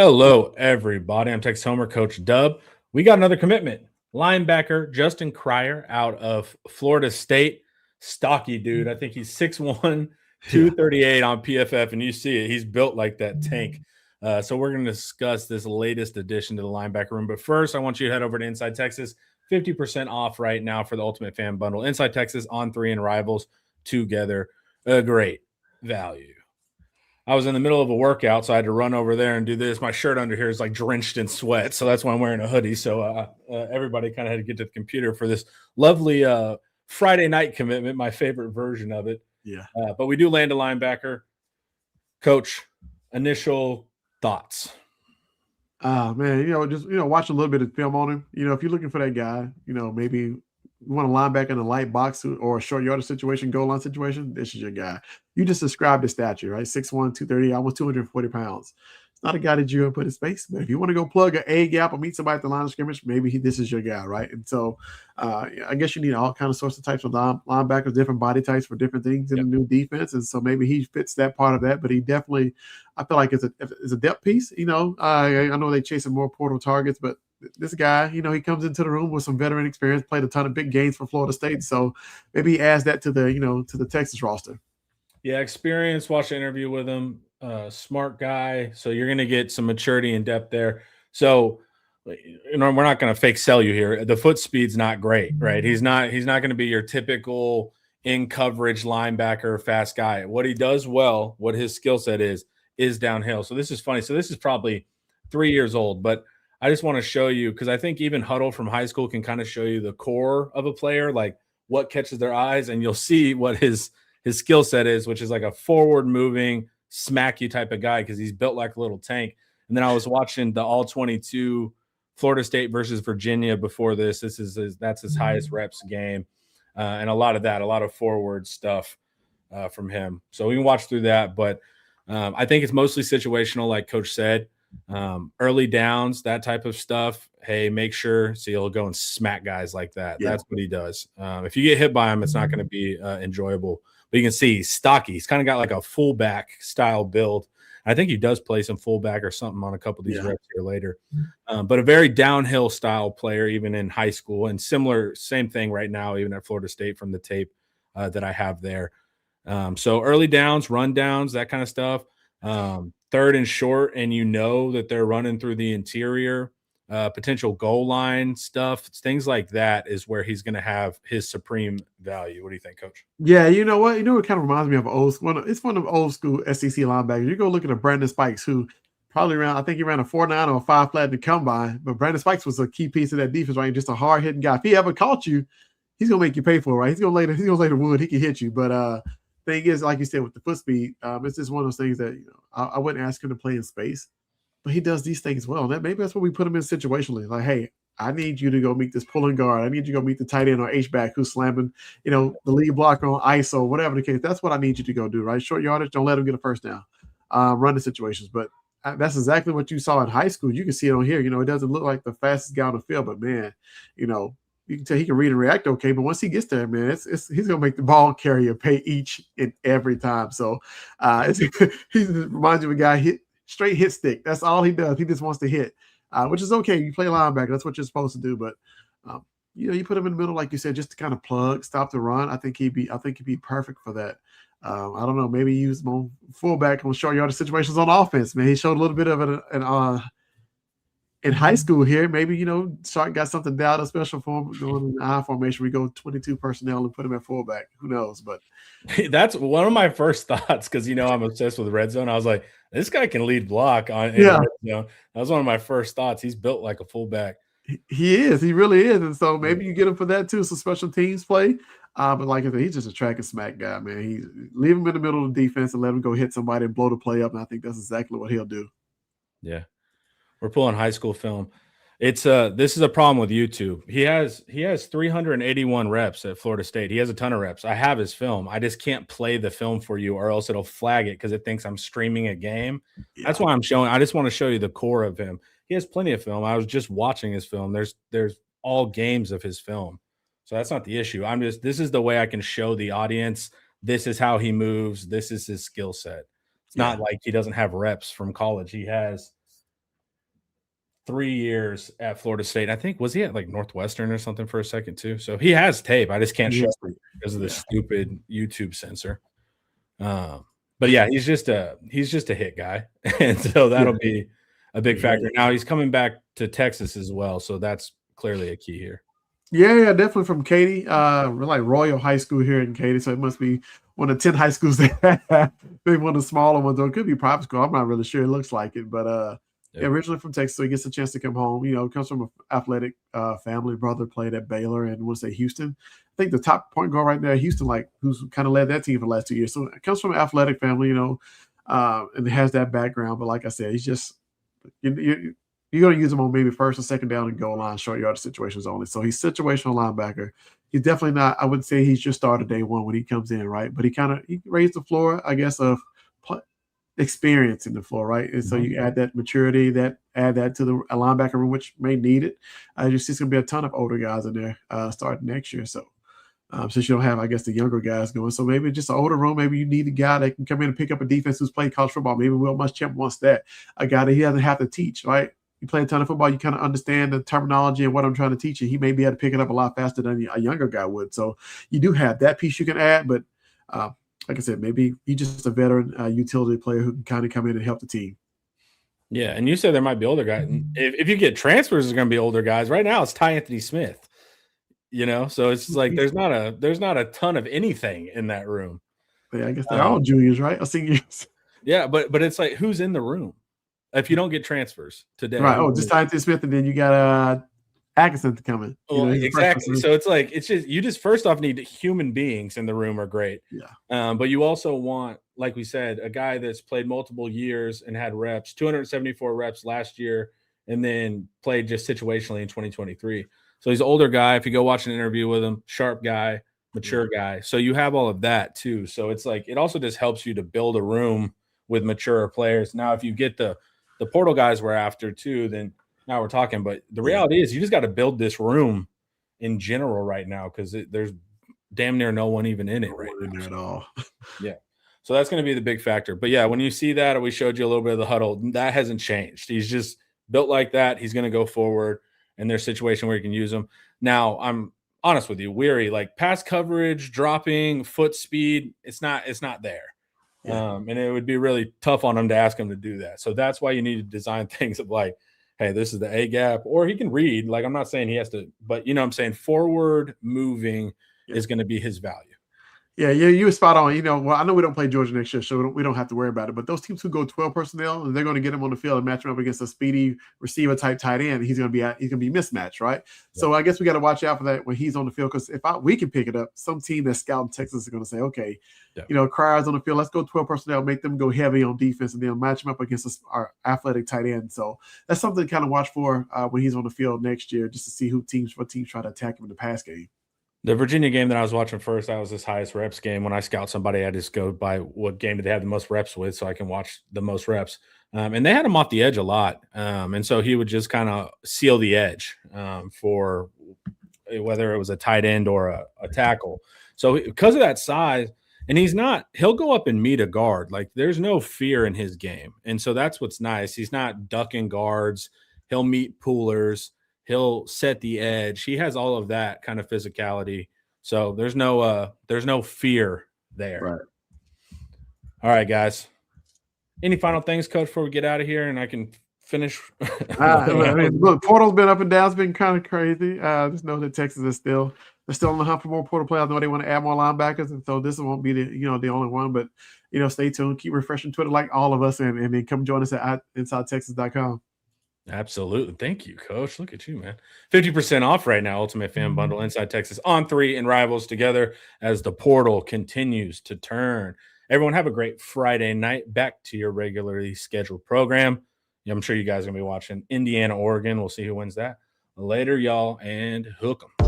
Hello, everybody. I'm Texas Homer Coach Dub. We got another commitment. Linebacker Justin Cryer out of Florida State. Stocky dude. I think he's 6'1, Yeah. 238 on PFF, and you see it. He's built like that tank. So we're going to discuss this latest addition to the linebacker room. But first, I want you to head over to Inside Texas. 50% off right now for the Ultimate Fan Bundle. Inside Texas on 3 and Rivals together. A great value. I was in the middle of a workout, so I had to run over there and do this. My shirt under here is like drenched in sweat, so that's why I'm wearing a hoodie. So everybody kind of had to get to the computer for this lovely Friday night commitment, my favorite version of it. Yeah. But we do land a linebacker. Coach, initial thoughts? Man, just watch a little bit of film on him. If you're looking for that guy, maybe you want a linebacker in a light box or a short yardage situation, goal line situation, this is your guy. You just described his stature, right? 6'1, 230, almost 240 pounds. It's not a guy that you would put in space, but if you want to go plug an A gap or meet somebody at the line of scrimmage, maybe this is your guy, right? And so I guess you need all kind of sorts of types of linebackers, different body types for different things in the new defense. And so maybe he fits that part of that, but he definitely, I feel like it's a depth piece. I know they chasing more portal targets, but this guy, he comes into the room with some veteran experience, played a ton of big games for Florida State. So maybe he adds that to the Texas roster. Yeah, experience. Watch the interview with him. Smart guy. So you're going to get some maturity and depth there. So, we're not going to fake sell you here. The foot speed's not great, right? He's not going to be your typical in coverage linebacker, fast guy. What he does well, what his skill set is downhill. So this is funny. So this is probably 3 years old, but I just want to show you, because I think even Huddle from high school can kind of show you the core of a player, like what catches their eyes, and you'll see what his skill set is, which is like a forward moving, smack you type of guy, because he's built like a little tank. And then I was watching the all 22 Florida State versus Virginia before this. That's his highest reps game. And a lot of forward stuff from him. So we can watch through that. But I think it's mostly situational, like Coach said. Early downs, that type of stuff. Hey, make sure. So he'll go and smack guys like that. Yeah. That's what he does. If you get hit by him, it's not going to be enjoyable. But you can see he's stocky. He's kind of got like a fullback style build. I think he does play some fullback or something on a couple of these reps here later. But a very downhill style player, even in high school, and same thing right now, even at Florida State from the tape that I have there. So early downs, run downs, that kind of stuff. Third and short, and that they're running through the interior, potential goal line stuff, things like that is where he's going to have his supreme value. What do you think, Coach? Yeah, you know what? It kind of reminds me of it's one of old school SEC linebackers. You go look at a Brandon Spikes, who probably I think he ran a 4.9 or a 5 flat in the combine, but Brandon Spikes was a key piece of that defense, right? Just a hard hitting guy. If he ever caught you, he's gonna make you pay for it, right? He's gonna lay the wood. He can hit you, but thing is, like you said, with the foot speed, it's just one of those things that I wouldn't ask him to play in space, but he does these things well. Maybe that's what we put him in situationally. Like, hey, I need you to go meet this pulling guard. I need you to go meet the tight end or H-back who's slamming, the lead blocker on ISO, whatever the case. That's what I need you to go do, right? Short yardage, don't let him get a first down. Run the situations. But that's exactly what you saw in high school. You can see it on here. It doesn't look like the fastest guy on the field, but man, you can tell he can read and react okay. But once he gets there, man, he's gonna make the ball carrier pay each and every time. So he reminds you of a guy straight hit stick. That's all he does. He just wants to hit. Which is okay. You play linebacker. That's what you're supposed to do. But you put him in the middle, like you said, just to kind of plug, stop the run. I think he'd be perfect for that. I don't know. Maybe use him on fullback on short yardage situations on offense. Man, he showed a little bit of it in high school here. Maybe Shark got something down, a special form going in the I formation. We go 22 personnel and put him at fullback. Who knows? But that's one of my first thoughts, because I'm obsessed with red zone. I was like, this guy can lead block on red zone. That was one of my first thoughts. He's built like a fullback. He is. He really is. And so maybe you get him for that too. Some special teams play. But like I said, he's just a track and smack guy, man. He leave him in the middle of the defense and let him go hit somebody and blow the play up. And I think that's exactly what he'll do. Yeah. We're pulling high school film. This is a problem with YouTube. He has 381 reps at Florida State. He has a ton of reps. I have his film. I just can't play the film for you, or else it'll flag it because it thinks I'm streaming a game. Yeah. That's why I'm showing. I just want to show you the core of him. He has plenty of film. I was just watching his film. There's all games of his film. So that's not the issue. This is the way I can show the audience. This is how he moves. This is his skill set. It's not like he doesn't have reps from college. He has 3 years at Florida State. I think was he at like Northwestern or something for a second too. So he has tape. I just can't show it because of the stupid YouTube censor. But yeah, he's just a hit guy, and so that'll be a big factor. Now he's coming back to Texas as well, so that's clearly a key here. Yeah, definitely from Katy. We're like Royal High School here in Katy, so it must be one of 10 high schools there. Maybe one of the smaller ones, or it could be private school. I'm not really sure. It looks like it, but yeah, originally from Texas, so he gets a chance to come home. You know, comes from an athletic family. Brother played at Baylor and we'll say Houston. I think the top point guard right now, Houston, like who's kind of led that team for the last 2 years. So it comes from an athletic family, you know, and has that background. But like I said, he's just you're going to use him on maybe first or second down and goal line, short yard situations only. So he's situational linebacker. He's definitely not, I wouldn't say he's your starter day one when he comes in, right? But he raised the floor, I guess, of experience in the floor, right? And so you add that maturity, add that to the linebacker room, which may need it. You see it's going to be a ton of older guys in there starting next year. So since you don't have, I guess, the younger guys going. So maybe just an older room, maybe you need a guy that can come in and pick up a defense who's played college football. Maybe Will Muschamp wants that. A guy that he doesn't have to teach, right? You play a ton of football, you kind of understand the terminology and what I'm trying to teach you. He may be able to pick it up a lot faster than a younger guy would. So you do have that piece you can add, but like I said, maybe he's just a veteran utility player who can kind of come in and help the team. Yeah, and you said there might be older guys. If you get transfers, there's going to be older guys. Right now, it's Ty Anthony Smith. You know, so it's like there's not a ton of anything in that room. Yeah, I guess they're all juniors, right? Or seniors. Yeah, but it's like who's in the room if you don't get transfers today? Right. Oh, just Ty Anthony Smith, and then you got Atkinson to come in. Well, exactly. So it's like you just first off need human beings in the room are great. Yeah. But you also want, like we said, a guy that's played multiple years and had reps, 274 reps last year, and then played just situationally in 2023. So he's an older guy. If you go watch an interview with him, sharp guy, mature guy. So you have all of that too. So it's like it also just helps you to build a room with mature players. Now, if you get the portal guys we're after too, then now we're talking. But the reality is you just got to build this room in general right now because there's damn near no one even in it right now. At all. Yeah. So that's going to be the big factor. But yeah, when you see that, we showed you a little bit of the huddle, that hasn't changed. He's just built like that. He's going to go forward. And there's a situation where you can use them. Now, I'm honest with you, Weary, like pass coverage, dropping, foot speed, it's not there. Yeah. And it would be really tough on him to ask him to do that. So that's why you need to design things of like, hey, this is the A gap, or he can read. Like I'm not saying he has to, but you know what I'm saying? Forward moving is going to be his value. Yeah, you were spot on. You know, well, I know we don't play Georgia next year, so we don't have to worry about it. But those teams who go 12 personnel, and they're going to get him on the field and match him up against a speedy receiver type tight end, he's going to be mismatched, right? Yeah. So I guess we got to watch out for that when he's on the field because we can pick it up, some team that's scouting Texas is going to say, okay, you know, Crier's on the field, let's go 12 personnel, make them go heavy on defense, and then match him up against our athletic tight end. So that's something to kind of watch for when he's on the field next year, just to see what teams try to attack him in the pass game. The Virginia game that I was watching first, that was his highest reps game. When I scout somebody, I just go by what game did they have the most reps with so I can watch the most reps. And they had him off the edge a lot. And so he would just kind of seal the edge for whether it was a tight end or a tackle. So because of that size, and he'll go up and meet a guard. Like there's no fear in his game. And so that's what's nice. He's not ducking guards. He'll meet poolers. He'll set the edge. He has all of that kind of physicality. So there's no fear there. Right. All right, guys. Any final things, Coach, before we get out of here and I can finish? Look, portal's been up and down. It's been kind of crazy. Just know that Texas is still on the hunt for more portal players. I know they want to add more linebackers, and so this won't be the only one. But stay tuned. Keep refreshing Twitter like all of us, and then come join us at InsideTexas.com. Absolutely. Thank you, Coach. Look at you, man. 50% off right now, Ultimate Fan Bundle, Inside Texas on 3 and Rivals together as the portal continues to turn. Everyone have a great Friday night. Back to your regularly scheduled program. I'm sure you guys are going to be watching Indiana, Oregon. We'll see who wins that. Later, y'all, and hook 'em.